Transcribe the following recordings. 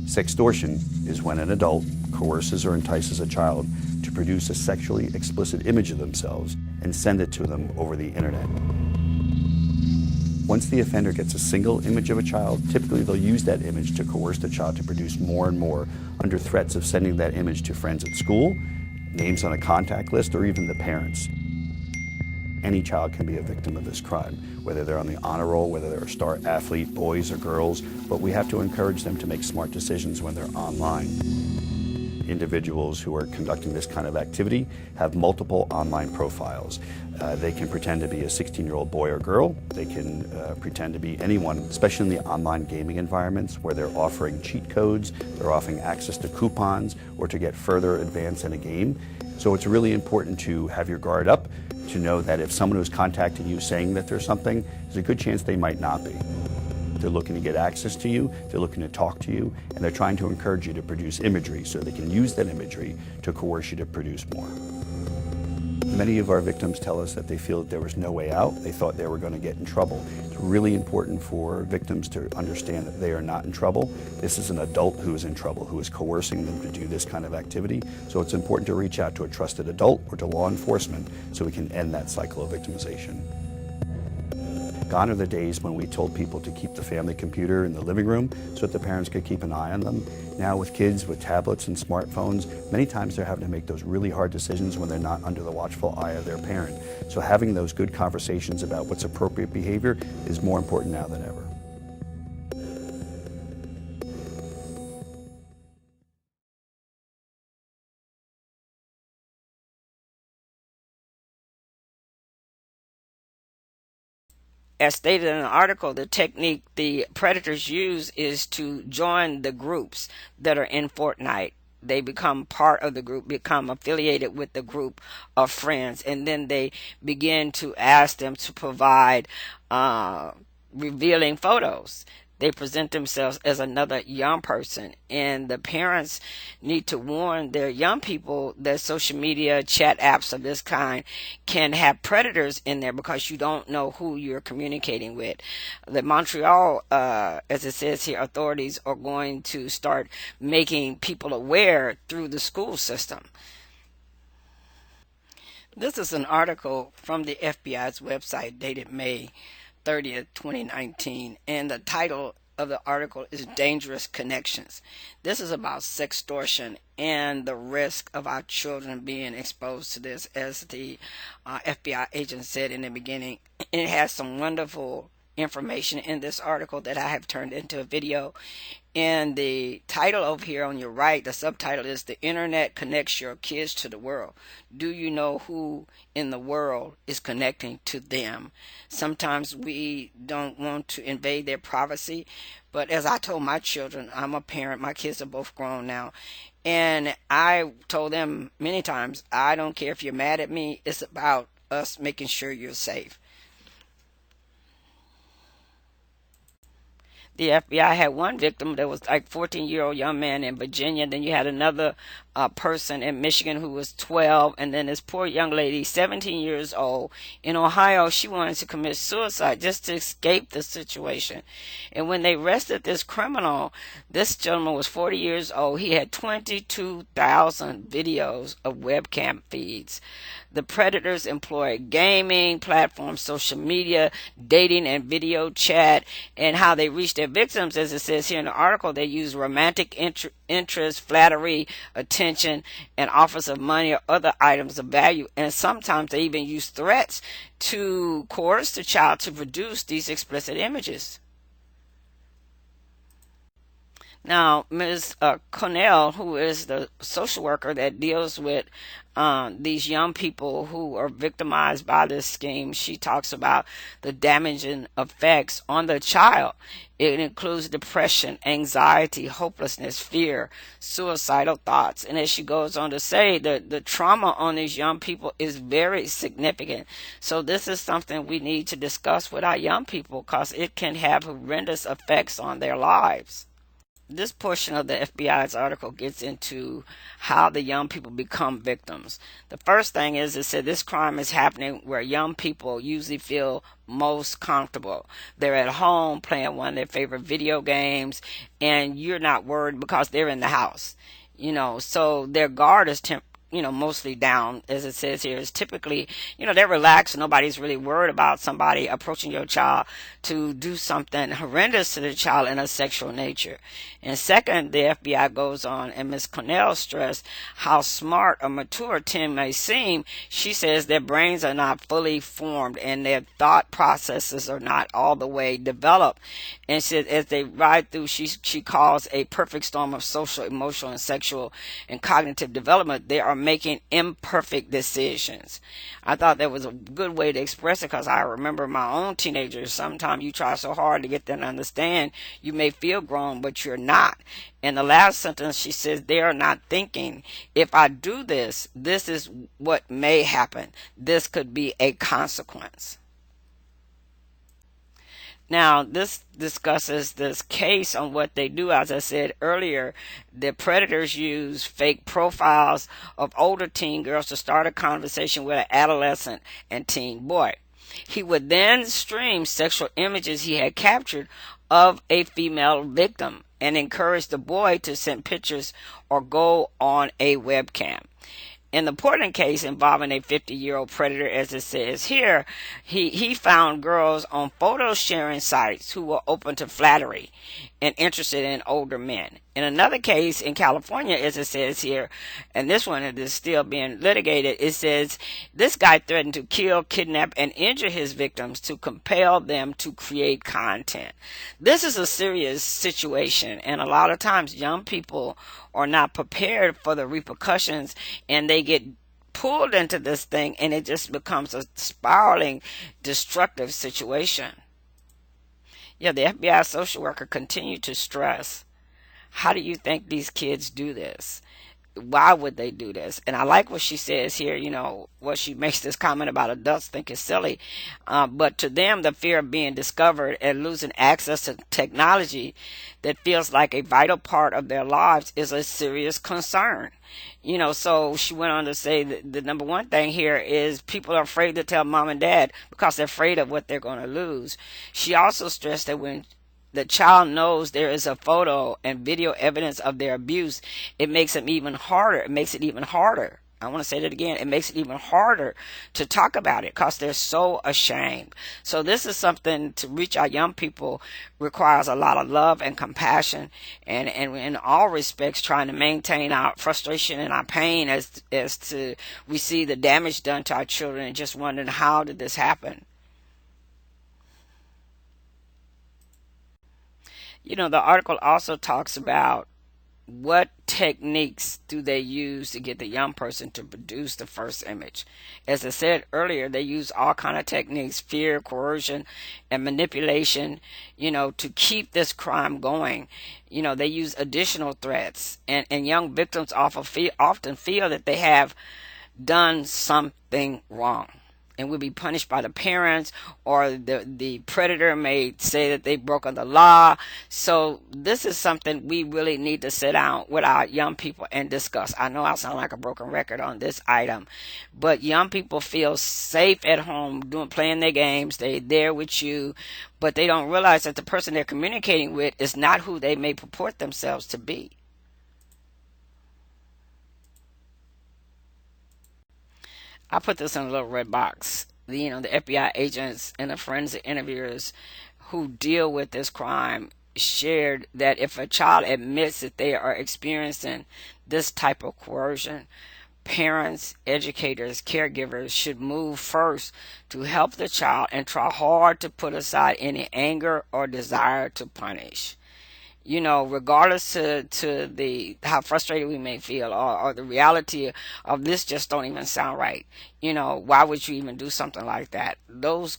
Sextortion is when an adult coerces or entices a child to produce a sexually explicit image of themselves and send it to them over the internet. Once the offender gets a single image of a child, typically they'll use that image to coerce the child to produce more and more under threats of sending that image to friends at school, names on a contact list, or even the parents. Any child can be a victim of this crime, whether they're on the honor roll, whether they're a star athlete, boys or girls, but we have to encourage them to make smart decisions when they're online. Individuals who are conducting this kind of activity have multiple online profiles. They can pretend to be a 16-year-old boy or girl. They can pretend to be anyone, especially in the online gaming environments where they're offering cheat codes, they're offering access to coupons, or to get further advance in a game. So it's really important to have your guard up, to know that if someone who's contacting you saying that there's something, there's a good chance they might not be. They're looking to get access to you, they're looking to talk to you, and they're trying to encourage you to produce imagery so they can use that imagery to coerce you to produce more. Many of our victims tell us that they feel that there was no way out. They thought they were going to get in trouble. It's really important for victims to understand that they are not in trouble. This is an adult who is in trouble, who is coercing them to do this kind of activity. So it's important to reach out to a trusted adult or to law enforcement so we can end that cycle of victimization. Gone are the days when we told people to keep the family computer in the living room so that the parents could keep an eye on them. Now with kids with tablets and smartphones, many times they're having to make those really hard decisions when they're not under the watchful eye of their parent. So having those good conversations about what's appropriate behavior is more important now than ever. As stated in the article, the technique the predators use is to join the groups that are in Fortnite. They become part of the group, become affiliated with the group of friends, and then they begin to ask them to provide revealing photos. They present themselves as another young person, and the parents need to warn their young people that social media chat apps of this kind can have predators in there because you don't know who you're communicating with. The Montreal, as it says here, authorities are going to start making people aware through the school system. This is an article from the FBI's website dated May 30th, 2019, and the title of the article is Dangerous Connections. This is about sextortion and the risk of our children being exposed to this, as the FBI agent said in the beginning. It has some wonderful information in this article that I have turned into a video. And the title over here on your right, the subtitle is The Internet Connects Your Kids to the World. Do you know who in the world is connecting to them? Sometimes we don't want to invade their privacy, but as I told my children, I'm a parent, my kids are both grown now, and I told them many times, I don't care if you're mad at me, it's about us making sure you're safe. The FBI had one victim that was like 14-year-old young man in Virginia. Then you had another person in Michigan who was 12. And then this poor young lady, 17 years old, in Ohio. She wanted to commit suicide just to escape the situation. And when they arrested this criminal, this gentleman was 40 years old. He had 22,000 videos of webcam feeds. The predators employ gaming platforms, social media, dating, and video chat. And how they reach their victims, as it says here in the article, they use romantic interest, flattery, attention, and offers of money or other items of value. And sometimes they even use threats to coerce the child to produce these explicit images. Now, Ms. Connell, who is the social worker that deals with these young people who are victimized by this scheme, she talks about the damaging effects on the child. It includes depression, anxiety, hopelessness, fear, suicidal thoughts. And as she goes on to say, the trauma on these young people is very significant. So this is something we need to discuss with our young people because it can have horrendous effects on their lives. This portion of the FBI's article gets into how the young people become victims. The first thing is it said this crime is happening where young people usually feel most comfortable. They're at home playing one of their favorite video games, and you're not worried because they're in the house. So their guard is mostly down, as it says here. Is typically, they're relaxed. Nobody's really worried about somebody approaching your child to do something horrendous to the child in a sexual nature. And second, the FBI goes on, and Ms. Cornell stressed how smart or mature teen may seem. She says their brains are not fully formed and their thought processes are not all the way developed. And she said as they ride through, she calls a perfect storm of social, emotional, and sexual and cognitive development, they are making imperfect decisions. I thought that was a good way to express it, because I remember my own teenagers. Sometimes you try so hard to get them to understand you may feel grown, but you're not. In the last sentence, she says they are not thinking, if I do this, this is what may happen. This could be a consequence. Now, this discusses this case on what they do. As I said earlier, the predators use fake profiles of older teen girls to start a conversation with an adolescent and teen boy. He would then stream sexual images he had captured of a female victim and encourage the boy to send pictures or go on a webcam. In the Portland case involving a 50-year-old predator, as it says here, he found girls on photo sharing sites who were open to flattery and interested in older men. In another case in California, as it says here, and this one is still being litigated, it says this guy threatened to kill, kidnap, and injure his victims to compel them to create content. This is a serious situation, and a lot of times young people are not prepared for the repercussions, and they get pulled into this thing, and it just becomes a spiraling, destructive situation. Yeah, the FBI social worker continued to stress, how do you think these kids do this? Why would they do this? And I like what she says here, what she makes this comment about adults think is silly. But to them, the fear of being discovered and losing access to technology that feels like a vital part of their lives is a serious concern. So she went on to say that the number one thing here is people are afraid to tell mom and dad because they're afraid of what they're going to lose. She also stressed that when the child knows there is a photo and video evidence of their abuse, it makes them even harder. It makes it even harder. I want to say that again. It makes it even harder to talk about it because they're so ashamed. So this is something to reach our young people requires a lot of love and compassion, and in all respects trying to maintain our frustration and our pain as to we see the damage done to our children and just wondering how did this happen. The article also talks about what techniques do they use to get the young person to produce the first image. As I said earlier, they use all kind of techniques, fear, coercion, and manipulation, to keep this crime going. They use additional threats, and young victims often feel that they have done something wrong and will be punished by the parents, or the predator may say that they've broken the law. So this is something we really need to sit down with our young people and discuss. I know I sound like a broken record on this item, but young people feel safe at home playing their games. They're there with you, but they don't realize that the person they're communicating with is not who they may purport themselves to be. I put this in a little red box. The FBI agents and the forensic interviewers who deal with this crime shared that if a child admits that they are experiencing this type of coercion, parents, educators, caregivers should move first to help the child and try hard to put aside any anger or desire to punish. Regardless to how frustrated we may feel, or the reality of this just don't even sound right. Why would you even do something like that? Those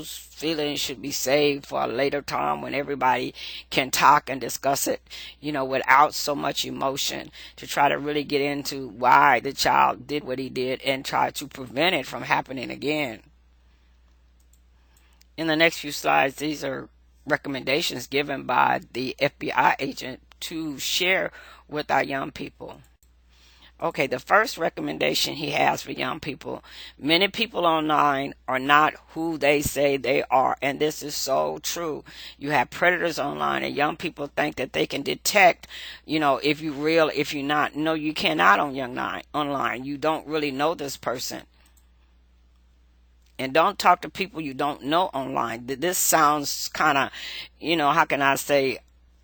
feelings should be saved for a later time when everybody can talk and discuss it, without so much emotion, to try to really get into why the child did what he did and try to prevent it from happening again. In the next few slides, these are recommendations given by the FBI agent to share with our young people. Okay, the first recommendation he has for young people: many people online are not who they say they are. And this is so true. You have predators online, and young people think that they can detect, if you're real, if you're not. No, you cannot online. You don't really know this person. And don't talk to people you don't know online. This sounds kind of, how can I say,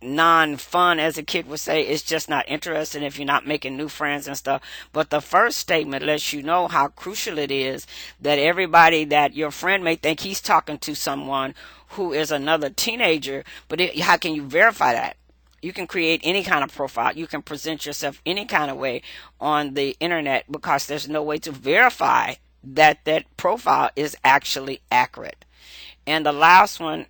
non-fun, as a kid would say. It's just not interesting if you're not making new friends and stuff. But the first statement lets you know how crucial it is that everybody, that your friend may think he's talking to someone who is another teenager, but how can you verify that? You can create any kind of profile. You can present yourself any kind of way on the internet, because there's no way to verify that profile is actually accurate. And the last one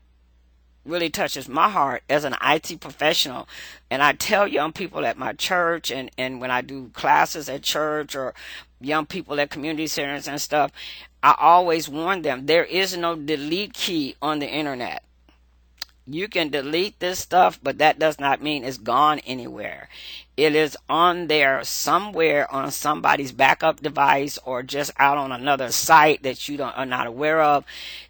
really touches my heart as an IT professional. And I tell young people at my church, and when I do classes at church, or young people at community centers and stuff, I always warn them, there is no delete key on the internet. You can delete this stuff, but that does not mean it's gone anywhere. It is on there somewhere on somebody's backup device, or just out on another site that you are not aware of.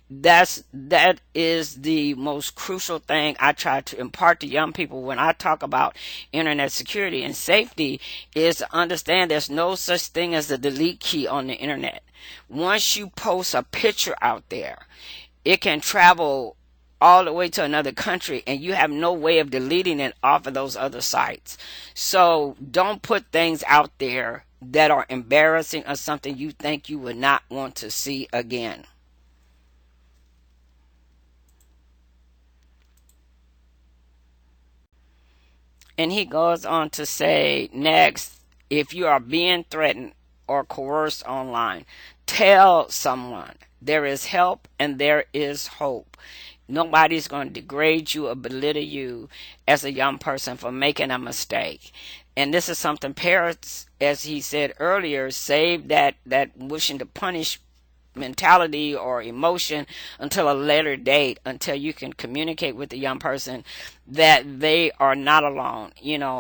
That is the most crucial thing I try to impart to young people when I talk about internet security and safety, is to understand there's no such thing as the delete key on the internet. Once you post a picture out there, it can travel all the way to another country, and you have no way of deleting it off of those other sites. So don't put things out there that are embarrassing, or something you think you would not want to see again. And he goes on to say next, if you are being threatened or coerced online, tell someone. There is help and there is hope. Nobody's going to degrade you or belittle you as a young person for making a mistake. And this is something parents, as he said earlier, save that wishing to punish mentality or emotion until a later date, until you can communicate with the young person that they are not alone.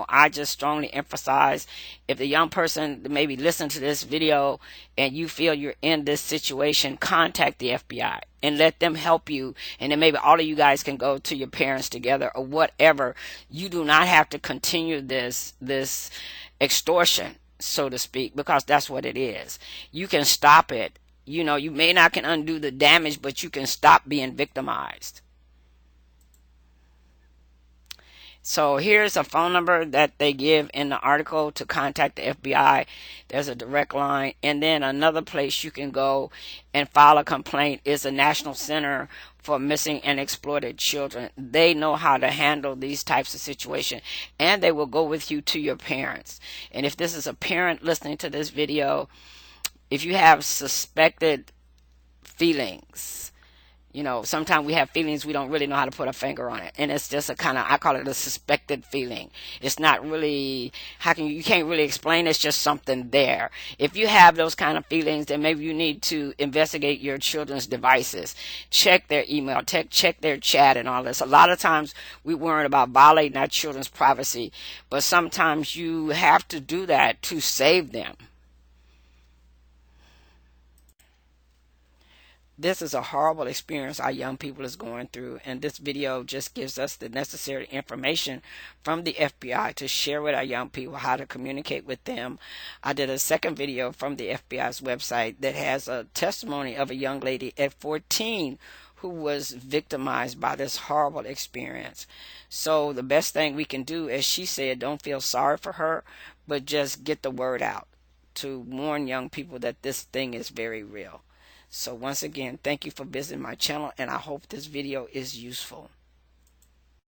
I just strongly emphasize, if the young person maybe listen to this video and you feel you're in this situation, contact the FBI and let them help you. And then maybe all of you guys can go to your parents together or whatever. You do not have to continue this extortion, so to speak, because that's what it is. You can stop it. You may not can undo the damage, but you can stop being victimized. So here's a phone number that they give in the article to contact the FBI. There's a direct line. And then another place you can go and file a complaint is the National Center for Missing and Exploited Children. They know how to handle these types of situations, and they will go with you to your parents. And if this is a parent listening to this video, if you have suspected feelings, sometimes we have feelings we don't really know how to put a finger on it. And it's just I call it a suspected feeling. It's not really, you can't really explain. It's just something there. If you have those kind of feelings, then maybe you need to investigate your children's devices. Check their email, check their chat and all this. A lot of times we worry about violating our children's privacy, but sometimes you have to do that to save them. This is a horrible experience our young people is going through, and this video just gives us the necessary information from the FBI to share with our young people how to communicate with them. I did a second video from the FBI's website that has a testimony of a young lady at 14 who was victimized by this horrible experience. So the best thing we can do, as she said, don't feel sorry for her, but just get the word out to warn young people that this thing is very real. So once again, thank you for visiting my channel, and I hope this video is useful.